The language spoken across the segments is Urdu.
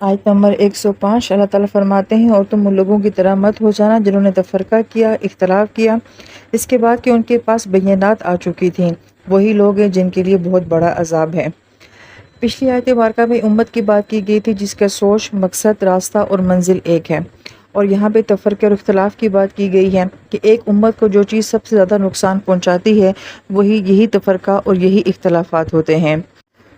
آیت نمبر 105 اللہ تعالیٰ فرماتے ہیں، اور تم ان لوگوں کی طرح مت ہو جانا جنہوں نے تفرقہ کیا، اختلاف کیا، اس کے بعد کہ ان کے پاس بینات آ چکی تھیں، وہی لوگ ہیں جن کے لیے بہت بڑا عذاب ہے۔ پچھلی آیت مبارکہ میں امت کی بات کی گئی تھی جس کا سوچ، مقصد، راستہ اور منزل ایک ہے، اور یہاں پہ تفرقے اور اختلاف کی بات کی گئی ہے کہ ایک امت کو جو چیز سب سے زیادہ نقصان پہنچاتی ہے وہی یہی تفرقہ اور یہی اختلافات ہوتے ہیں۔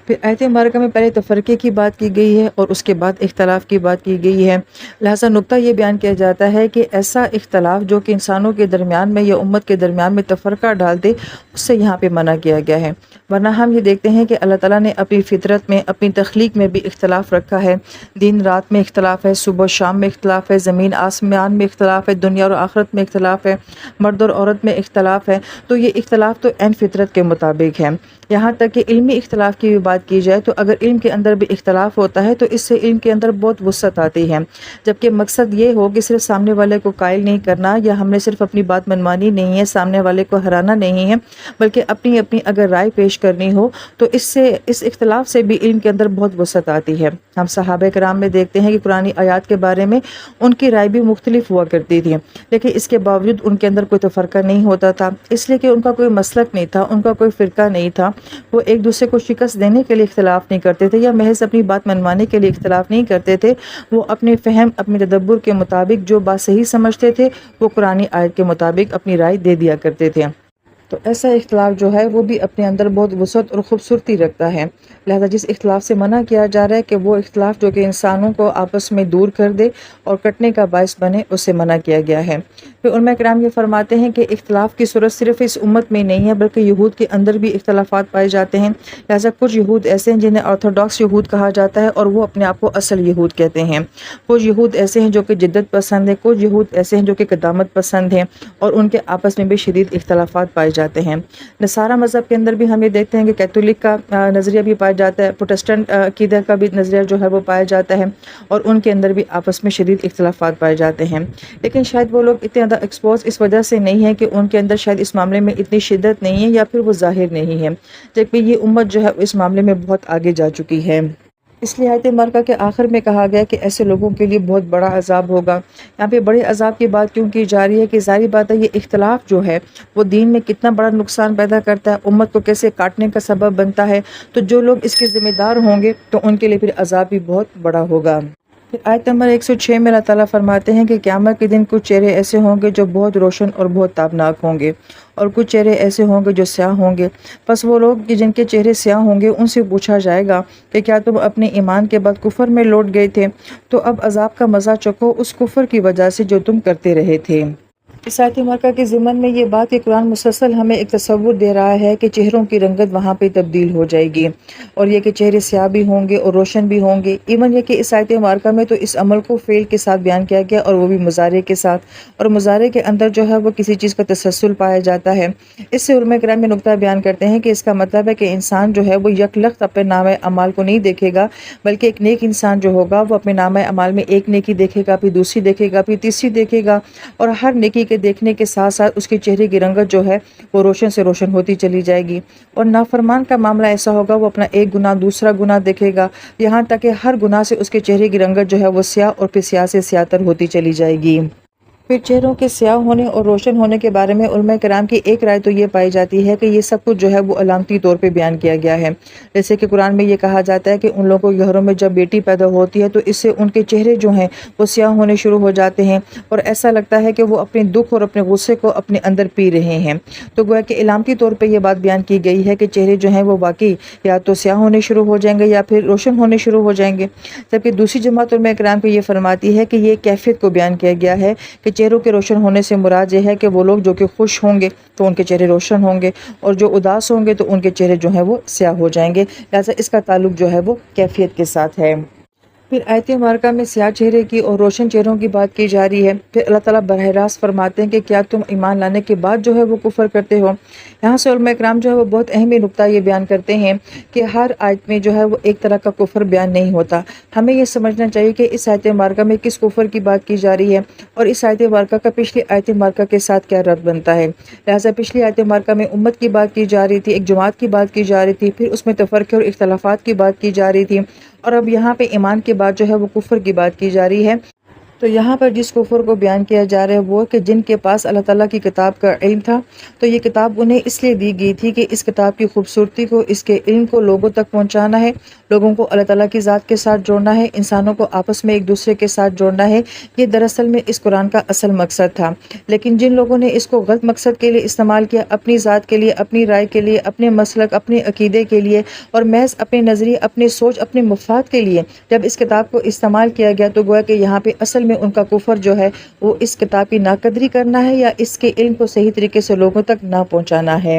پھر آیت مبارکہ میں پہلے تفرقے کی بات کی گئی ہے اور اس کے بعد اختلاف کی بات کی گئی ہے، لہٰذا نقطہ یہ بیان کیا جاتا ہے کہ ایسا اختلاف جو کہ انسانوں کے درمیان میں یا امت کے درمیان میں تفرقہ ڈال دے، اس سے یہاں پہ منع کیا گیا ہے۔ ورنہ ہم یہ دیکھتے ہیں کہ اللہ تعالیٰ نے اپنی فطرت میں، اپنی تخلیق میں بھی اختلاف رکھا ہے، دن رات میں اختلاف ہے، صبح شام میں اختلاف ہے، زمین آسمان میں اختلاف ہے، دنیا اور آخرت میں اختلاف ہے، مرد اور عورت میں اختلاف ہے۔ تو یہ اختلاف تو عین فطرت کے مطابق ہے۔ یہاں تک کہ علمی اختلاف کی بھی بات کی جائے تو اگر علم کے اندر بھی اختلاف ہوتا ہے تو اس سے علم کے اندر بہت وسعت آتی ہے، جبکہ مقصد یہ ہو کہ صرف سامنے والے کو قائل نہیں کرنا یا ہم نے صرف اپنی بات منوانی نہیں ہے، سامنے والے کو ہرانا نہیں ہے، بلکہ اپنی اپنی اگر رائے پیش کرنی ہو تو اس اختلاف سے بھی علم کے اندر بہت وسعت آتی ہے۔ ہم صحابہ کرام میں دیکھتے ہیں کہ قرآنی آیات کے بارے میں ان کی رائے بھی مختلف ہوا کرتی تھی، لیکن اس کے باوجود ان کے اندر کوئی تفرقہ نہیں ہوتا تھا، اس لیے کہ ان کا کوئی مسلک نہیں تھا، ان کا کوئی فرقہ نہیں تھا، وہ ایک دوسرے کو شکست دینے کے لیے اختلاف نہیں کرتے تھے یا محض اپنی بات منوانے کے لیے اختلاف نہیں کرتے تھے، وہ اپنے فہم، اپنے تدبر کے مطابق جو بات صحیح سمجھتے تھے وہ قرآنی آیت کے مطابق اپنی رائے دے دیا کرتے تھے۔ تو ایسا اختلاف جو ہے وہ بھی اپنے اندر بہت وسعت اور خوبصورتی رکھتا ہے، لہذا جس اختلاف سے منع کیا جا رہا ہے کہ وہ اختلاف جو کہ انسانوں کو آپس میں دور کر دے اور کٹنے کا باعث بنے، اس سے منع کیا گیا ہے۔ پھر علماء کرام یہ فرماتے ہیں کہ اختلاف کی صورت صرف اس امت میں نہیں ہے بلکہ یہود کے اندر بھی اختلافات پائے جاتے ہیں، لہذا کچھ یہود ایسے ہیں جنہیں آرتھوڈاکس یہود کہا جاتا ہے اور وہ اپنے آپ کو اصل یہود کہتے ہیں، کچھ یہود ایسے ہیں جو کہ جدت پسند ہیں، کچھ یہود ایسے ہیں جو کہ قدامت پسند ہیں، اور ان کے آپس میں بھی شدید اختلافات پائے جاتے ہیں۔ نصارہ مذہب کے اندر بھی ہم یہ دیکھتے ہیں کہ کیتھولک کا نظریہ بھی پایا جاتا ہے، پروٹسٹنٹ عقیدہ کا بھی نظریہ جو ہے وہ پایا جاتا ہے، اور ان کے اندر بھی آپس میں شدید اختلافات پائے جاتے ہیں، لیکن شاید وہ لوگ اتنے زیادہ ایکسپوز اس وجہ سے نہیں ہے کہ ان کے اندر شاید اس معاملے میں اتنی شدت نہیں ہے یا پھر وہ ظاہر نہیں ہے، جبکہ یہ امت جو ہے اس معاملے میں بہت آگے جا چکی ہے۔ اس لیے آیت مبارکہ کے آخر میں کہا گیا کہ ایسے لوگوں کے لیے بہت بڑا عذاب ہوگا۔ یہاں پہ بڑے عذاب کی بات کیوں کی جا رہی ہے کہ ظاہری بات ہے یہ اختلاف جو ہے وہ دین میں کتنا بڑا نقصان پیدا کرتا ہے، امت کو کیسے کاٹنے کا سبب بنتا ہے، تو جو لوگ اس کے ذمہ دار ہوں گے تو ان کے لیے پھر عذاب بھی بہت بڑا ہوگا۔ پھر آیت نمبر 106 میں اللہ تعالیٰ فرماتے ہیں کہ قیامت کے دن کچھ چہرے ایسے ہوں گے جو بہت روشن اور بہت تابناک ہوں گے، اور کچھ چہرے ایسے ہوں گے جو سیاہ ہوں گے، پس وہ لوگ جن کے چہرے سیاہ ہوں گے ان سے پوچھا جائے گا کہ کیا تم اپنے ایمان کے بعد کفر میں لوٹ گئے تھے، تو اب عذاب کا مزہ چکھو اس کفر کی وجہ سے جو تم کرتے رہے تھے۔ اس آیت مبارکہ کے ضمن میں یہ بات کہ قرآن مسلسل ہمیں ایک تصور دے رہا ہے کہ چہروں کی رنگت وہاں پہ تبدیل ہو جائے گی، اور یہ کہ چہرے سیاہ بھی ہوں گے اور روشن بھی ہوں گے، ایون یہ کہ اس آیت مبارکہ میں تو اس عمل کو فعل کے ساتھ بیان کیا گیا اور وہ بھی مضارع کے ساتھ، اور مضارع کے اندر جو ہے وہ کسی چیز کا تسلسل پایا جاتا ہے۔ اس سے علماء کرام میں نقطہ بیان کرتے ہیں کہ اس کا مطلب ہے کہ انسان جو ہے وہ یک لخت اپنے نامہ اعمال کو نہیں دیکھے گا، بلکہ ایک نیک انسان جو ہوگا وہ اپنے نامہ اعمال میں ایک نیکی دیکھے گا، پھر دوسری دیکھے گا، پھر تیسری دیکھے گا، اور ہر نیکی کے دیکھنے کے ساتھ ساتھ اس کے چہرے کی رنگت جو ہے وہ روشن سے روشن ہوتی چلی جائے گی، اور نافرمان کا معاملہ ایسا ہوگا وہ اپنا ایک گناہ دوسرا گناہ دیکھے گا، یہاں تک کہ ہر گناہ سے اس کے چہرے کی رنگت جو ہے وہ سیاہ اور پھر سیاہ سے سیاہ تر ہوتی چلی جائے گی۔ پھر چہروں کے سیاہ ہونے اور روشن ہونے کے بارے میں علماء کرام کی ایک رائے تو یہ پائی جاتی ہے کہ یہ سب کچھ جو ہے وہ علامتی طور پہ بیان کیا گیا ہے، جیسے کہ قرآن میں یہ کہا جاتا ہے کہ ان لوگوں کے گھروں میں جب بیٹی پیدا ہوتی ہے تو اس سے ان کے چہرے جو ہیں وہ سیاہ ہونے شروع ہو جاتے ہیں، اور ایسا لگتا ہے کہ وہ اپنے دکھ اور اپنے غصے کو اپنے اندر پی رہے ہیں، تو گویا کہ علامتی طور پہ یہ بات بیان کی گئی ہے کہ چہرے جو ہیں وہ واقعی یا تو سیاہ ہونے شروع ہو جائیں گے یا پھر روشن ہونے شروع ہو جائیں گے، جبکہ دوسری جماعت علماء کرام کو یہ فرماتی ہے کہ یہ کیفیت کو بیان کیا گیا ہے کہ چہروں کے روشن ہونے سے مراد یہ ہے کہ وہ لوگ جو کہ خوش ہوں گے تو ان کے چہرے روشن ہوں گے، اور جو اداس ہوں گے تو ان کے چہرے جو ہیں وہ سیاہ ہو جائیں گے، لہذا اس کا تعلق جو ہے وہ کیفیت کے ساتھ ہے۔ پھر آیت مبارکہ میں سیاہ چہرے کی اور روشن چہروں کی بات کی جا رہی ہے، پھر اللہ تعالیٰ براہ راست فرماتے ہیں کہ کیا تم ایمان لانے کے بعد جو ہے وہ کفر کرتے ہو۔ یہاں سے علماء کرام جو ہے وہ بہت اہم نقطہ یہ بیان کرتے ہیں کہ ہر آیت میں جو ہے وہ ایک طرح کا کفر بیان نہیں ہوتا، ہمیں یہ سمجھنا چاہیے کہ اس آیت مبارکہ میں کس کفر کی بات کی جا رہی ہے اور اس آیت مبارکہ کا پچھلی آیت مبارکہ کے ساتھ کیا رد بنتا ہے۔ لہٰذا پچھلی آیت مبارکہ میں امت کی بات کی جا رہی تھی، ایک جماعت کی بات کی جا رہی تھی، پھر اس میں تفرقے اور اختلافات کی بات کی جا رہی تھی، اور اب یہاں پہ ایمان کے بعد جو ہے وہ کفر کی بات کی جا رہی ہے۔ تو یہاں پر جس کفر کو بیان کیا جا رہا ہے وہ کہ جن کے پاس اللہ تعالیٰ کی کتاب کا علم تھا، تو یہ کتاب انہیں اس لیے دی گئی تھی کہ اس کتاب کی خوبصورتی کو، اس کے علم کو لوگوں تک پہنچانا ہے، لوگوں کو اللہ تعالیٰ کی ذات کے ساتھ جوڑنا ہے، انسانوں کو آپس میں ایک دوسرے کے ساتھ جوڑنا ہے۔ یہ دراصل میں اس قرآن کا اصل مقصد تھا، لیکن جن لوگوں نے اس کو غلط مقصد کے لیے استعمال کیا، اپنی ذات کے لیے، اپنی رائے کے لیے، اپنے مسلک، اپنے عقیدے کے لیے، اور محض اپنے نظریے، اپنے سوچ، اپنے مفاد کے لیے جب اس کتاب کو استعمال کیا گیا، تو گویا کہ یہاں پہ اصل میں ان کا کفر جو ہے وہ اس کتاب کی ناقدری کرنا ہے یا اس کے علم کو صحیح طریقے سے لوگوں تک نہ پہنچانا ہے۔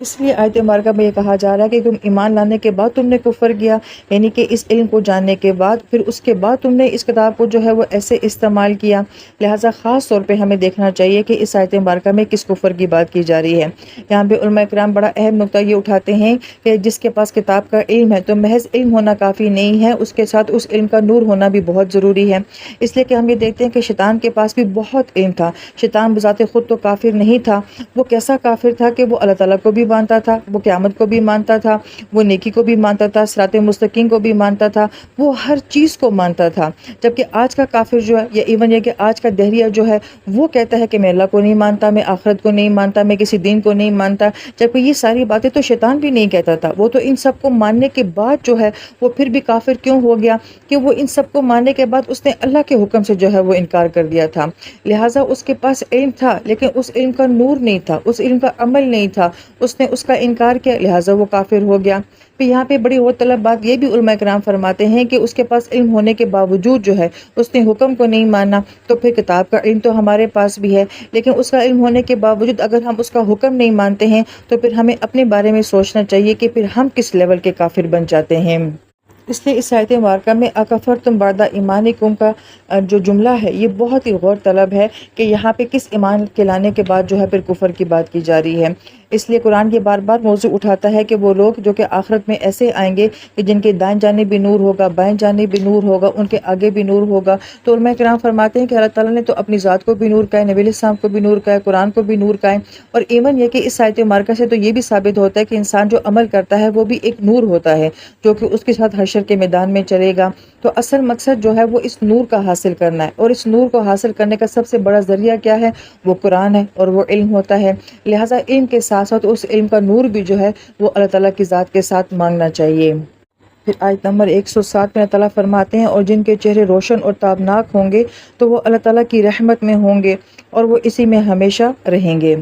اس لیے آیت مبارکہ میں یہ کہا جا رہا ہے کہ تم ایمان لانے کے بعد تم نے کفر کیا، یعنی کہ اس علم کو جاننے کے بعد، پھر اس کے بعد تم نے اس کتاب کو جو ہے وہ ایسے استعمال کیا۔ لہٰذا خاص طور پہ ہمیں دیکھنا چاہیے کہ اس آیت مبارکہ میں کس کفر کی بات کی جا رہی ہے۔ یہاں پہ علماء کرام بڑا اہم نقطہ یہ اٹھاتے ہیں کہ جس کے پاس کتاب کا علم ہے، تو محض علم ہونا کافی نہیں ہے، اس کے ساتھ اس علم کا نور ہونا بھی بہت ضروری ہے۔ اس لیے کہ ہم یہ دیکھتے ہیں کہ شیطان کے پاس بھی بہت علم تھا۔ شیطان بذات خود تو کافر نہیں تھا، وہ کیسا کافر تھا کہ وہ اللہ تعالیٰ کو بھی مانتا تھا، وہ قیامت کو بھی مانتا تھا، وہ نیکی کو بھی مانتا تھا، صراط مستقیم کو بھی مانتا تھا، وہ ہر چیز کو مانتا تھا۔ جبکہ آج کا کافر جو ہے، یا ایون یہ کہ آج کا دہریہ جو ہے، وہ کہتا ہے کہ میں اللہ کو نہیں مانتا، میں آخرت کو نہیں مانتا، میں کسی دین کو نہیں مانتا، جبکہ یہ ساری باتیں تو شیطان بھی نہیں کہتا تھا۔ وہ تو ان سب کو ماننے کے بعد جو ہے وہ پھر بھی کافر کیوں ہو گیا؟ کہ وہ ان سب کو ماننے کے بعد اس نے اللہ کے حکم سے جو ہے وہ انکار کر دیا تھا۔ لہٰذا اس کے پاس علم تھا، لیکن اس علم کا نور نہیں تھا، اس علم کا عمل نہیں تھا، اس نے اس کا انکار کیا، لہٰذا وہ کافر ہو گیا۔ پھر یہاں پہ بڑی غور طلب بات یہ بھی علماء کرام فرماتے ہیں کہ اس کے پاس علم ہونے کے باوجود جو ہے اس نے حکم کو نہیں مانا، تو پھر کتاب کا علم تو ہمارے پاس بھی ہے، لیکن اس کا علم ہونے کے باوجود اگر ہم اس کا حکم نہیں مانتے ہیں، تو پھر ہمیں اپنے بارے میں سوچنا چاہیے کہ پھر ہم کس لیول کے کافر بن جاتے ہیں۔ اس لیے اس آیت مبارکہ میں اکفرتم بعد ایمانکم کا جو جملہ ہے یہ بہت ہی غور طلب ہے کہ یہاں پہ کس ایمان کے لانے کے بعد جو ہے پھر کفر کی بات کی جا رہی ہے۔ اس لیے قرآن یہ بار بار موضوع اٹھاتا ہے کہ وہ لوگ جو کہ آخرت میں ایسے آئیں گے کہ جن کے دائیں جانب بھی نور ہوگا، بائیں جانب بھی نور ہوگا، ان کے آگے بھی نور ہوگا۔ تو علماء کرام فرماتے ہیں کہ اللہ تعالیٰ نے تو اپنی ذات کو بھی نور کہا ہے، نبی علیہ السلام کو بھی نور کہا ہے، قرآن کو بھی نور کہا ہے، اور ایون یہ کہ اس آیت مبارکہ سے تو یہ بھی ثابت ہوتا ہے کہ انسان جو عمل کرتا ہے وہ بھی ایک نور ہوتا ہے جو کہ اس کے ساتھ حشر کے میدان میں چلے گا۔ تو اصل مقصد جو ہے وہ اس نور کا حاصل کرنا ہے، اور اس نور کو حاصل کرنے کا سب سے بڑا ذریعہ کیا ہے؟ وہ قرآن ہے اور وہ علم ہوتا ہے۔ لہٰذا علم کے ساتھ ساتھ اس علم کا نور بھی جو ہے وہ اللہ تعالیٰ کی ذات کے ساتھ مانگنا چاہیے۔ پھر آیت نمبر 107 میں اللہ تعالیٰ فرماتے ہیں، اور جن کے چہرے روشن اور تابناک ہوں گے تو وہ اللہ تعالیٰ کی رحمت میں ہوں گے اور وہ اسی میں ہمیشہ رہیں گے۔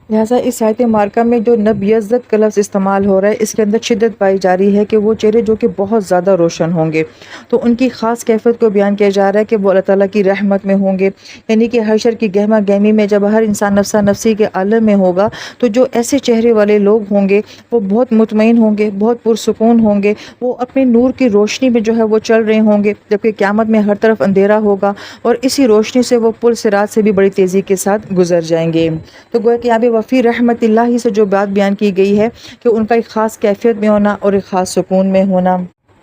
لہٰذا اس آیت مبارکہ میں جو نبیذت کا لفظ استعمال ہو رہا ہے، اس کے اندر شدت پائی جا رہی ہے کہ وہ چہرے جو کہ بہت زیادہ روشن ہوں گے، تو ان کی خاص کیفیت کو بیان کیا جا رہا ہے کہ وہ اللہ تعالیٰ کی رحمت میں ہوں گے، یعنی کہ حشر کی گہما گہمی میں جب ہر انسان نفسا نفسی کے عالم میں ہوگا، تو جو ایسے چہرے والے لوگ ہوں گے وہ بہت مطمئن ہوں گے، بہت پرسکون ہوں گے، وہ اپنے نور کی روشنی میں جو ہے وہ چل رہے ہوں گے، جبکہ قیامت میں ہر طرف اندھیرا ہوگا اور اسی روشنی سے وہ پل صراط سے بھی بڑی تیزی کے ساتھ گزر جائیں گے۔ تو گویا کہ یہاں پہ وفی رحمت اللہ سے جو بات بیان کی گئی ہے کہ ان کا ایک خاص کیفیت میں ہونا اور ایک خاص سکون میں ہونا۔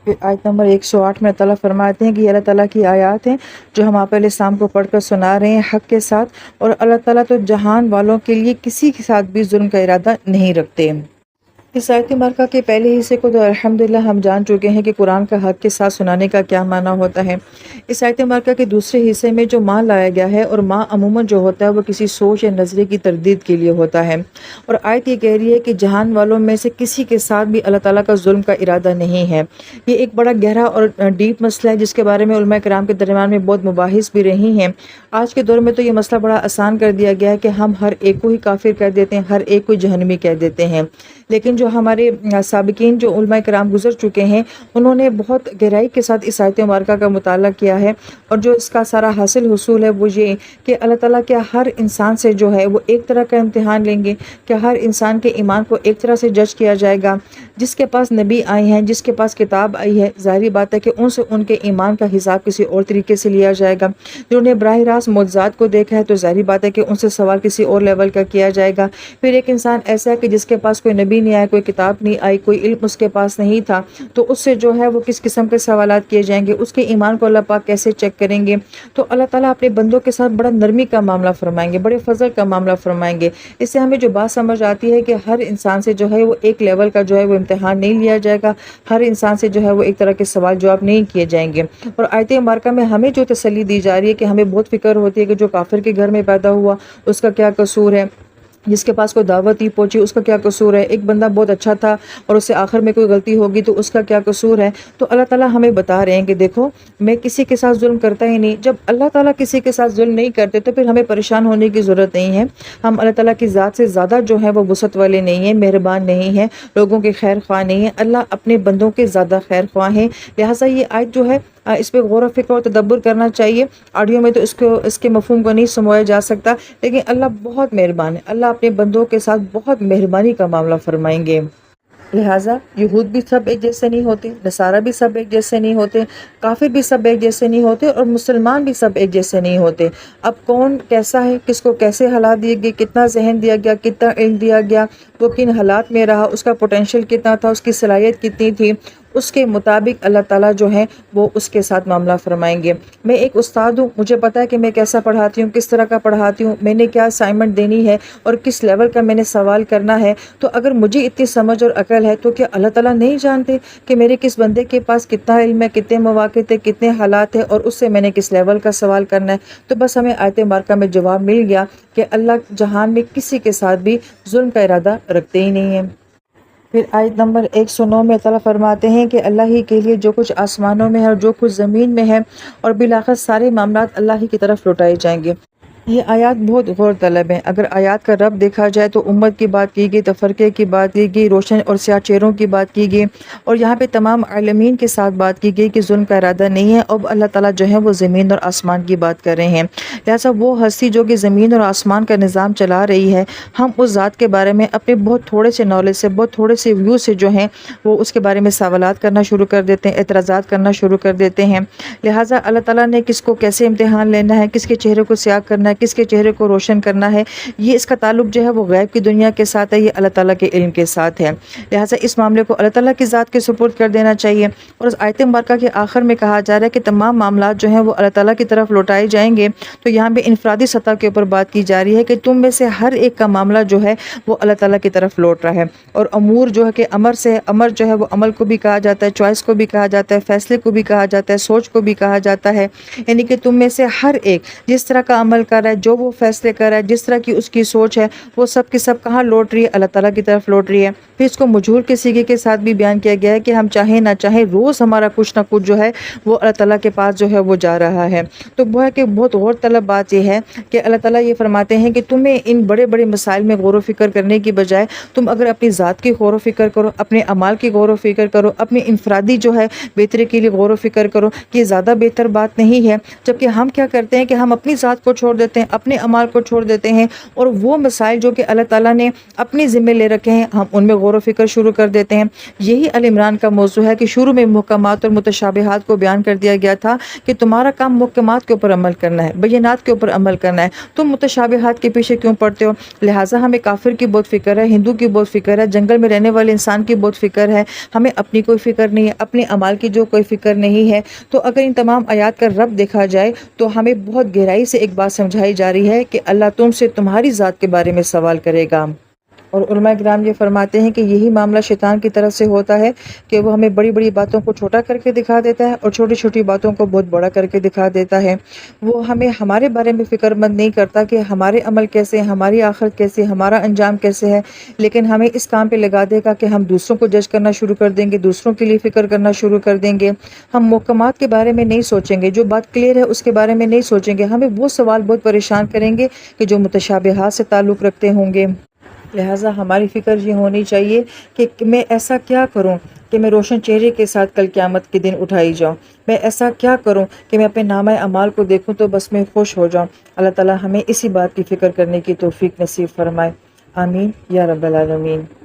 پھر آیت نمبر 108 میں اللہ تعالیٰ فرماتے ہیں کہ یہ اللہ تعالیٰ کی آیات ہیں جو ہم آپ علیہ السلام کو پڑھ کر سنا رہے ہیں حق کے ساتھ، اور اللہ تعالیٰ تو جہان والوں کے لیے کسی کے ساتھ بھی ظلم کا ارادہ نہیں رکھتے۔ اس آیت مبارکہ کے پہلے حصے کو تو الحمدللہ ہم جان چکے ہیں کہ قرآن کا حق کے ساتھ سنانے کا کیا معنی ہوتا ہے۔ اس آیت مبارکہ کے دوسرے حصے میں جو ماں لایا گیا ہے، اور ماں عموماً جو ہوتا ہے وہ کسی سوچ یا نظریے کی تردید کے لیے ہوتا ہے، اور آیت یہ کہہ رہی ہے کہ جہان والوں میں سے کسی کے ساتھ بھی اللہ تعالیٰ کا ظلم کا ارادہ نہیں ہے۔ یہ ایک بڑا گہرا اور ڈیپ مسئلہ ہے جس کے بارے میں علماء کرام کے درمیان میں بہت مباحث بھی رہی ہیں۔ آج کے دور میں تو یہ مسئلہ بڑا آسان کر دیا گیا ہے کہ ہم ہر ایک کو ہی کافر کہہ دیتے ہیں، ہر ایک کو جہنمی کہہ دیتے ہیں، لیکن جو ہمارے سابقین جو علماء کرام گزر چکے ہیں انہوں نے بہت گہرائی کے ساتھ اس آیت مبارکہ کا مطالعہ کیا ہے، اور جو اس کا سارا حاصل حصول ہے وہ یہ کہ اللہ تعالیٰ کیا ہر انسان سے جو ہے وہ ایک طرح کا امتحان لیں گے، کہ ہر انسان کے ایمان کو ایک طرح سے جج کیا جائے گا۔ جس کے پاس نبی آئے ہیں، جس کے پاس کتاب آئی ہے، ظاہری بات ہے کہ ان سے ان کے ایمان کا حساب کسی اور طریقے سے لیا جائے گا۔ جنہوں نے براہ راست معجزات کو دیکھا ہے تو ظاہری بات ہے کہ ان سے سوال کسی اور لیول کا کیا جائے گا۔ پھر ایک انسان ایسا ہے کہ جس کے پاس کوئی نبی نہیں آیا، کوئی کتاب نہیں آئی، کوئی علم اس کے پاس نہیں تھا، تو اس سے جو ہے وہ کس قسم کے سوالات کیے جائیں گے، اس کے ایمان کو اللہ پاک نفاق کیسے چیک کریں گے، تو اللہ تعالیٰ اپنے بندوں کے ساتھ بڑا نرمی کا معاملہ فرمائیں گے، بڑے فضل کا معاملہ فرمائیں گے۔ اس سے ہمیں جو بات سمجھ آتی ہے کہ ہر انسان سے جو ہے وہ ایک لیول کا جو ہے وہ امتحان نہیں لیا جائے گا، ہر انسان سے جو ہے وہ ایک طرح کے سوال جواب نہیں کیے جائیں گے۔ اور آیت مبارکہ میں ہمیں جو تسلی دی جا رہی ہے کہ ہمیں بہت فکر ہوتی ہے کہ جو کافر کے گھر میں پیدا ہوا اس کا کیا قصور ہے، جس کے پاس کوئی دعوت نہیں پہنچی اس کا کیا قصور ہے، ایک بندہ بہت اچھا تھا اور اس سے آخر میں کوئی غلطی ہوگی تو اس کا کیا قصور ہے۔ تو اللہ تعالیٰ ہمیں بتا رہے ہیں کہ دیکھو میں کسی کے ساتھ ظلم کرتا ہی نہیں۔ جب اللہ تعالیٰ کسی کے ساتھ ظلم نہیں کرتے تو پھر ہمیں پریشان ہونے کی ضرورت نہیں ہے۔ ہم اللہ تعالیٰ کی ذات سے زیادہ جو ہے وہ وسعت والے نہیں ہیں، مہربان نہیں ہیں، لوگوں کے خیر خواہ نہیں ہیں، اللہ اپنے بندوں کے زیادہ خیر خواہ ہیں۔ لہٰذا یہ آیت جو ہے اس پہ غور و فکر و تدبر کرنا چاہیے۔ آڈیو میں تو اس کے مفہوم کو نہیں سمجھایا جا سکتا، لیکن اللہ بہت مہربان ہے، اللہ اپنے بندوں کے ساتھ بہت مہربانی کا معاملہ فرمائیں گے۔ لہٰذا یہود بھی سب ایک جیسے نہیں ہوتے، نصارہ بھی سب ایک جیسے نہیں ہوتے، کافر بھی سب ایک جیسے نہیں ہوتے، اور مسلمان بھی سب ایک جیسے نہیں ہوتے۔ اب کون کیسا ہے، کس کو کیسے حالات دیے گئے، کتنا ذہن دیا گیا، کتنا علم دیا گیا، وہ کن حالات میں رہا، اس کا پوٹینشیل کتنا تھا، اس کی صلاحیت کتنی تھی، اس کے مطابق اللہ تعالیٰ جو ہے وہ اس کے ساتھ معاملہ فرمائیں گے۔ میں ایک استاد ہوں، مجھے پتا ہے کہ میں کیسا پڑھاتی ہوں، کس طرح کا پڑھاتی ہوں، میں نے کیا اسائنمنٹ دینی ہے اور کس لیول کا میں نے سوال کرنا ہے۔ تو اگر مجھے اتنی سمجھ اور عقل ہے تو کیا اللہ تعالیٰ نہیں جانتے کہ میرے کس بندے کے پاس کتنا علم ہے، کتنے مواقع تھے، کتنے حالات ہیں، اور اس سے میں نے کس لیول کا سوال کرنا ہے۔ تو بس ہمیں آیت مبارکہ میں جواب مل گیا کہ اللہ جہان میں کسی کے ساتھ بھی ظلم کا ارادہ رکھتے ہی نہیں ہیں۔ پھر آیت نمبر 109 میں تعالیٰ فرماتے ہیں کہ اللہ ہی کے لیے جو کچھ آسمانوں میں ہے اور جو کچھ زمین میں ہے، اور بالآخر سارے معاملات اللہ ہی کی طرف لوٹائے جائیں گے۔ یہ آیات بہت غور طلب ہیں۔ اگر آیات کا رب دیکھا جائے تو امت کی بات کی گئی، تفرقے کی بات کی گئی، روشن اور سیاہ چہروں کی بات کی گئی، اور یہاں پہ تمام عالمین کے ساتھ بات کی گئی کہ ظلم کا ارادہ نہیں ہے۔ اب اللہ تعالیٰ جو ہے وہ زمین اور آسمان کی بات کر رہے ہیں۔ لہٰذا وہ ہستی جو کہ زمین اور آسمان کا نظام چلا رہی ہے، ہم اس ذات کے بارے میں اپنے بہت تھوڑے سے نالج سے، بہت تھوڑے سے ویو سے جو ہیں وہ اس کے بارے میں سوالات کرنا شروع کر دیتے ہیں، اعتراضات کرنا شروع کر دیتے ہیں۔ لہٰذا اللہ تعالیٰ نے کس کو کیسے امتحان لینا ہے، کس کے چہرے کو سیاہ کرنا ہے، کس کے چہرے کو روشن کرنا ہے، یہ اس کا تعلق جو ہے وہ غیب کی دنیا کے ساتھ ہے، یہ اللہ تعالیٰ کے علم کے ساتھ ہے۔ لہٰذا اس معاملے کو اللہ تعالیٰ کی ذات کے سپرد کر دینا چاہیے۔ اور اس آیت مبارکہ کے آخر میں کہا جا رہا ہے کہ تمام معاملات جو ہیں وہ اللہ تعالیٰ کی طرف لوٹائے جائیں گے۔ تو یہاں پہ انفرادی سطح کے اوپر بات کی جا رہی ہے کہ تم میں سے ہر ایک کا معاملہ جو ہے وہ اللہ تعالیٰ کی طرف لوٹ رہا ہے۔ اور امور جو ہے کہ امر جو ہے وہ عمل کو بھی کہا جاتا ہے، چوائس کو بھی کہا جاتا ہے، فیصلے کو بھی کہا جاتا ہے، سوچ کو بھی کہا جاتا ہے۔ یعنی کہ تم میں سے ہر ایک جس طرح کا عمل کر رہا ہے، جو وہ فیصلے کر رہا ہے، جس طرح کی اس کی سوچ ہے، وہ سب کی سب کہاں لوٹ رہی ہے؟ اللہ تعالیٰ کی طرف لوٹ رہی ہے۔ پھر اس کو مجہول کے صیغے کے ساتھ بھی بیان کیا گیا ہے کہ ہم چاہیں نہ چاہیں روز ہمارا کچھ نہ کچھ جو ہے وہ اللہ تعالیٰ کے پاس جو ہے وہ جا رہا ہے۔ تو وہ ہے کہ بہت غور طلب بات یہ ہے کہ اللہ تعالیٰ یہ فرماتے ہیں کہ تمہیں ان بڑے بڑے مسائل میں غور و فکر کرنے کی بجائے تم اگر اپنی ذات کی غور و فکر کرو، اپنے اعمال کی غور و فکر کرو، اپنی انفرادی جو ہے بہتری کے لیے غور و فکر کرو، یہ زیادہ بہتر بات نہیں ہے؟ جبکہ ہم کیا کرتے ہیں کہ ہم اپنی ذات کو چھوڑ دیتے ہیں، اپنے اعمال کو چھوڑ دیتے ہیں، اور وہ مسائل جو کہ اللہ تعالیٰ نے اپنی ذمہ لے رکھے ہیں ہم ان میں غور و فکر شروع کر دیتے ہیں۔ یہی ال عمران کا موضوع ہے کہ شروع میں محکمات اور متشابہات کو بیان کر دیا گیا تھا کہ تمہارا کام محکمات کے اوپر عمل کرنا ہے، بینات کے اوپر عمل کرنا ہے، تم متشابہات کے پیچھے کیوں پڑتے ہو؟ لہٰذا ہمیں کافر کی بہت فکر ہے، ہندو کی بہت فکر ہے، جنگل میں رہنے والے انسان کی بہت فکر ہے، ہمیں اپنی کوئی فکر نہیں ہے، اپنے اعمال کی جو کوئی فکر نہیں ہے۔ تو اگر ان تمام آیات کا رب دیکھا جائے تو ہمیں بہت گہرائی سے ایک بات سمجھائی جا رہی ہے کہ اللہ تم سے تمہاری ذات کے بارے میں سوال کرے گا۔ اور علماء کرام یہ فرماتے ہیں کہ یہی معاملہ شیطان کی طرف سے ہوتا ہے کہ وہ ہمیں بڑی بڑی باتوں کو چھوٹا کر کے دکھا دیتا ہے اور چھوٹی چھوٹی باتوں کو بہت بڑا کر کے دکھا دیتا ہے۔ وہ ہمیں ہمارے بارے میں فکر مند نہیں کرتا کہ ہمارے عمل کیسے، ہماری آخرت کیسے، ہمارا انجام کیسے ہے، لیکن ہمیں اس کام پہ لگا دے گا کہ ہم دوسروں کو جج کرنا شروع کر دیں گے، دوسروں کے لیے فکر کرنا شروع کر دیں گے۔ ہم محکمات کے بارے میں نہیں سوچیں گے، جو بات کلیئر ہے اس کے بارے میں نہیں سوچیں گے، ہمیں وہ سوال بہت پریشان کریں گے کہ جو متشابہات سے تعلق رکھتے ہوں گے۔ لہٰذا ہماری فکر یہ ہونی چاہیے کہ میں ایسا کیا کروں کہ میں روشن چہرے کے ساتھ کل قیامت کے دن اٹھائی جاؤں، میں ایسا کیا کروں کہ میں اپنے نامہ اعمال کو دیکھوں تو بس میں خوش ہو جاؤں۔ اللہ تعالیٰ ہمیں اسی بات کی فکر کرنے کی توفیق نصیب فرمائے، آمین یا رب العالمین۔